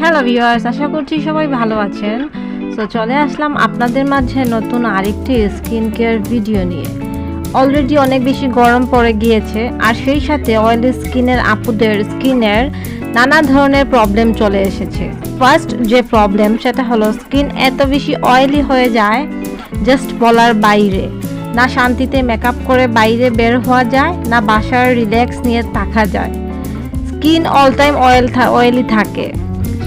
Hello viewers, আশা করছি সবাই ভালো আছেন। সো চলে আসলাম আপনাদের মাঝে নতুন আরেকটি স্কিন কেয়ার ভিডিও নিয়ে। অলরেডি অনেক বেশি গরম পড়ে গিয়েছে, আর সেই সাথে অয়েলি স্কিনের আপুদের স্কিনের নানা ধরনের প্রবলেম চলে এসেছে। ফার্স্ট যে প্রবলেম সেটা হলো স্কিন এত বেশি অয়েলি হয়ে যায় জাস্ট বলার বাইরে। না শান্তিতে মেকআপ করে বাইরে বের হওয়া যায়, না বাসার রিল্যাক্স নিয়ে থাকা যায়। স্কিন অল টাইম অয়েলি থাকে,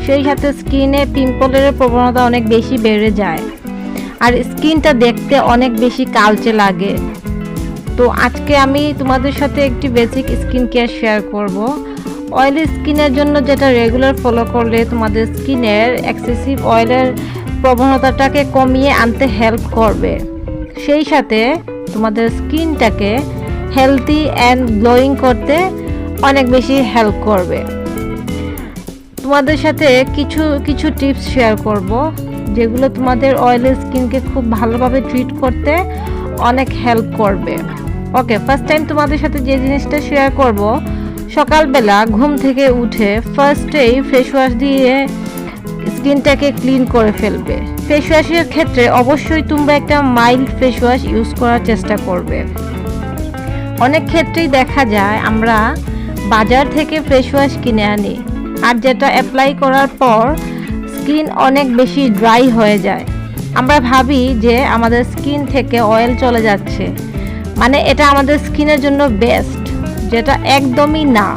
সেই সাথে স্কিনে পিম্পলের প্রবণতা অনেক বেশি বেড়ে যায়, আর স্কিনটা দেখতে অনেক বেশি কালচে লাগে। তো আজকে আমি তোমাদের সাথে একটি বেসিক স্কিন কেয়ার শেয়ার করব। অয়েলি স্কিনের জন্য যেটা রেগুলার ফলো করলে তোমাদের স্কিনের এক্সেসিভ অয়েলের প্রবণতাটাকে কমিয়ে আনতে হেল্প করবে, সেই সাথে তোমাদের স্কিনটাকে হেলদি অ্যান্ড গ্লোয়িং করতে অনেক বেশি হেল্প করবে। তোমাদের সাথে কিছু টিপস শেয়ার করব, যেগুলো তোমাদের অয়েলি স্কিনকে খুব ভালোভাবে ট্রিট করতে অনেক হেল্প করবে। ওকে, ফার্স্ট টাইম তোমাদের সাথে যে জিনিসটা শেয়ার করব, সকালবেলা ঘুম থেকে উঠে ফার্স্টেই ফেস ওয়াশ দিয়ে স্কিনটাকে ক্লিন করে ফেলবে। ফেস ওয়াশের ক্ষেত্রে অবশ্যই তোমরা একটা মাইল্ড ফেস ওয়াশ ইউজ করার চেষ্টা করবে। অনেক ক্ষেত্রেই দেখা যায় আমরা বাজার থেকে ফেস ওয়াশ কিনে আনি, আর যেটা অ্যাপ্লাই করার পর স্কিন অনেক বেশি ড্রাই হয়ে যায়। আমরা ভাবি যে আমাদের স্কিন থেকে অয়েল চলে যাচ্ছে, মানে এটা আমাদের স্কিনের জন্য বেস্ট, যেটা একদমই না।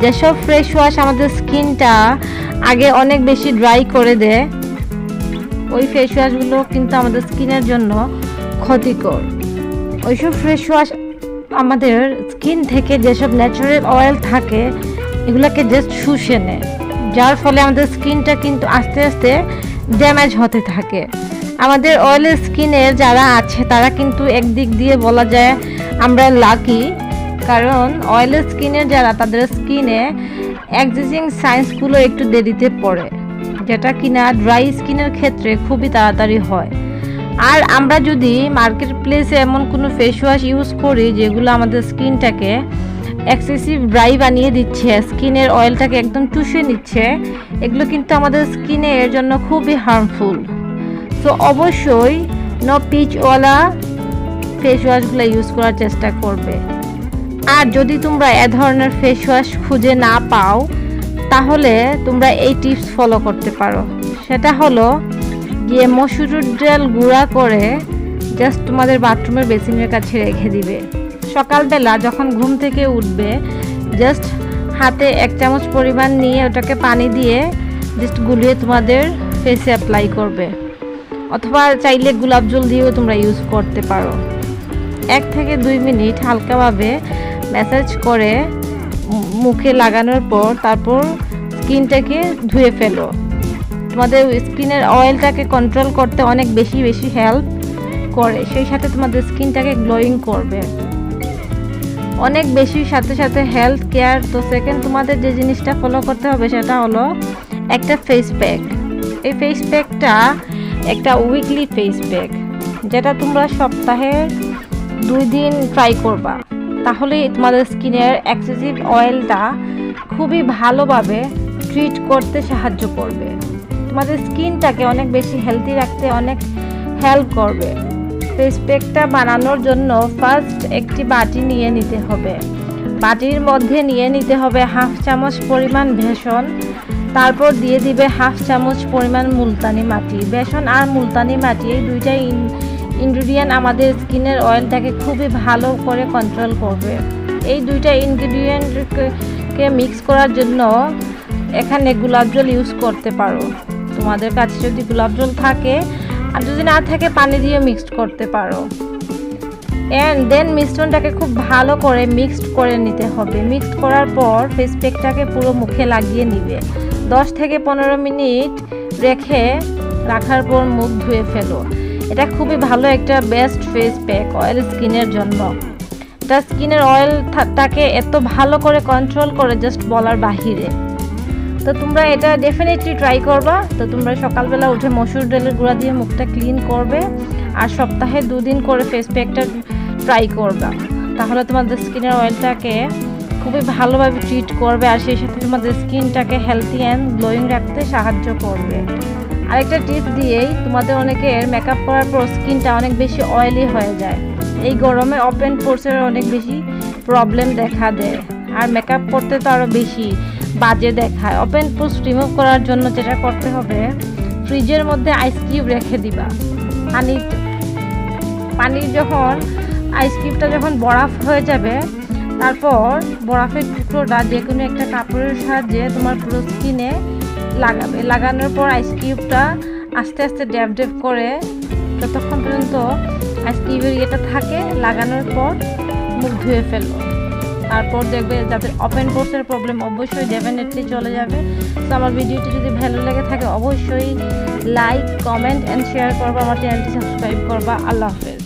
যেসব ফেস ওয়াশ আমাদের স্কিনটা আগে অনেক বেশি ড্রাই করে দেয়, ওই ফেস ওয়াশগুলো কিন্তু আমাদের স্কিনের জন্য ক্ষতিকর। ওইসব ফেস ওয়াশ আমাদের স্কিন থেকে যেসব ন্যাচারাল অয়েল থাকে এগুলোকে জাস্ট শুষে নেয়, যার ফলে আমাদের স্কিনটা কিন্তু আস্তে আস্তে ড্যামেজ হতে থাকে। আমাদের অয়েলি স্কিনের যারা আছে তারা কিন্তু একদিক দিয়ে বলা যায় আমরা লাকি, কারণ অয়েলি স্কিনের যারা তাদের স্কিনে এক্সিস্টিং সাইন্সগুলো একটু দেরিতে পড়ে, যেটা কিনা ড্রাই স্কিনের ক্ষেত্রে খুবই তাড়াতাড়ি হয়। আর আমরা যদি মার্কেট প্লেসে এমন কোনো ফেস ওয়াশ ইউজ করি যেগুলো আমাদের স্কিনটাকে এক্সেসিভ ড্রাই বানিয়ে দিচ্ছে, স্কিনের অয়েলটাকে একদম চুষে নিচ্ছে, এগুলো কিন্তু আমাদের স্কিনের জন্য খুবই হার্মফুল। সো অবশ্যই নো পিচওয়ালা ফেস ওয়াশগুলো ইউজ করার চেষ্টা করবে। আর যদি তোমরা এ ধরনের ফেস ওয়াশ খুঁজে না পাও, তাহলে তোমরা এই টিপস ফলো করতে পারো। সেটা হলো গিয়ে মসুরের ডাল গুঁড়া করে জাস্ট তোমাদের বাথরুমের বেসিনের কাছে রেখে দিবে। সকালবেলা যখন ঘুম থেকে উঠবে জাস্ট হাতে 1 চামচ পরিমাণ নিয়ে ওটাকে পানি দিয়ে জাস্ট গুলিয়ে তোমাদের ফেসে অ্যাপ্লাই করবে, অথবা চাইলে গোলাপ জল দিয়েও তোমরা ইউজ করতে পারো। 1 থেকে 2 মিনিট হালকাভাবে ম্যাসাজ করে মুখে লাগানোর পর তারপর স্কিনটাকে ধুয়ে ফেলো। তোমাদের স্কিনের অয়েলটাকে কন্ট্রোল করতে অনেক বেশি হেল্প করে, সেই সাথে তোমাদের স্কিনটাকে গ্লোয়িং করবে অনেক বেশি। সাথে হেলথ কেয়ার। তো সেকেন্ড তোমাদের যে জিনিসটা ফলো করতে হবে সেটা হলো একটা ফেস প্যাক। এই ফেস প্যাকটা একটা উইকলি ফেস প্যাক, যেটা তোমরা সপ্তাহে 2 দিন ট্রাই করবা, তাহলে তোমাদের স্কিনের এক্সেসিভ অয়েলটা খুবই ভালোভাবে ট্রিট করতে সাহায্য করবে, তোমাদের স্কিনটাকে অনেক বেশি হেলদি রাখতে অনেক হেল্প করবে। ফেস প্যাকটা বানানোর জন্য ফার্স্ট একটি বাটি নিয়ে নিতে হবে। বাটির মধ্যে নিয়ে নিতে হবে 1/2 চামচ পরিমাণ বেসন, তারপর দিয়ে দিবে 1/2 চামচ পরিমাণ মুলতানি মাটি। বেসন আর মুলতানি মাটি এই দুইটা ইনগ্রিডিয়েন্ট আমাদের স্কিনের অয়েলটাকে খুবই ভালো করে কন্ট্রোল করবে। এই দুইটা ইনগ্রিডিয়েন্টকে মিক্স করার জন্য এখানে গোলাপ জল ইউজ করতে পারো, তোমাদের কাছে যদি গোলাপ জল থাকে, আর যদি না থাকে পানি দিয়ে মিক্সড করতে পারো। অ্যান্ড দেন মিশ্রণটাকে খুব ভালো করে মিক্সড করে নিতে হবে। মিক্সড করার পর ফেস প্যাকটাকে পুরো মুখে লাগিয়ে নিবে। 10 থেকে 15 মিনিট রাখার পর মুখ ধুয়ে ফেলো। এটা খুবই ভালো একটা বেস্ট ফেস প্যাক অয়েল স্কিনের জন্য। এটা স্কিনের অয়েলটাকে এত ভালো করে কন্ট্রোল করে জাস্ট বলার বাহিরে। তো তোমরা এটা ডেফিনেটলি ট্রাই করবা। তো তোমরা সকালবেলা উঠে মসুর ডালের গুঁড়া দিয়ে মুখটা ক্লিন করবে, আর সপ্তাহে 2 দিন করে ফেস প্যাকটা ট্রাই করবা, তাহলে তোমাদের স্কিনের অয়েলটাকে খুবই ভালোভাবে ট্রিট করবে আর সেই সাথে তোমাদের স্কিনটাকে হেলদি অ্যান্ড গ্লোয়িং রাখতে সাহায্য করবে। আরেকটা টিপস দিয়েই, তোমাদের অনেকের মেকআপ করার পর স্কিনটা অনেক বেশি অয়েলি হয়ে যায়। এই গরমে ওপেন পোর্সের অনেক বেশি প্রবলেম দেখা দেয় আর মেকআপ করতে তো আরও বেশি বাজে দেখায়। ওপেন পোর্স রিমুভ করার জন্য যেটা করতে হবে, ফ্রিজের মধ্যে আইস কিউব রেখে দিবা। পানির যখন আইস কিউবটা যখন বরফ হয়ে যাবে, তারপর বরফের টুকরোটা যে কোনো একটা কাপড়ের সাহায্যে তোমার পুরো স্কিনে লাগাবে। লাগানোর পর আইস কিউবটা আস্তে আস্তে ড্যাব ড্যাব করে যতক্ষণ পর্যন্ত আইস কিউবের ইয়েটা থাকে, লাগানোর পর মুখ ধুয়ে ফেলবো। তারপর দেখবে যাদের ওপেন পোর্সের প্রবলেম অবশ্যই ডেফিনেটলি চলে যাবে। তো আমার ভিডিওটি যদি ভালো লেগে থাকে অবশ্যই লাইক, কমেন্ট অ্যান্ড শেয়ার করবা, আমার চ্যানেলটি সাবস্ক্রাইব করবা। আল্লাহ হাফেজ।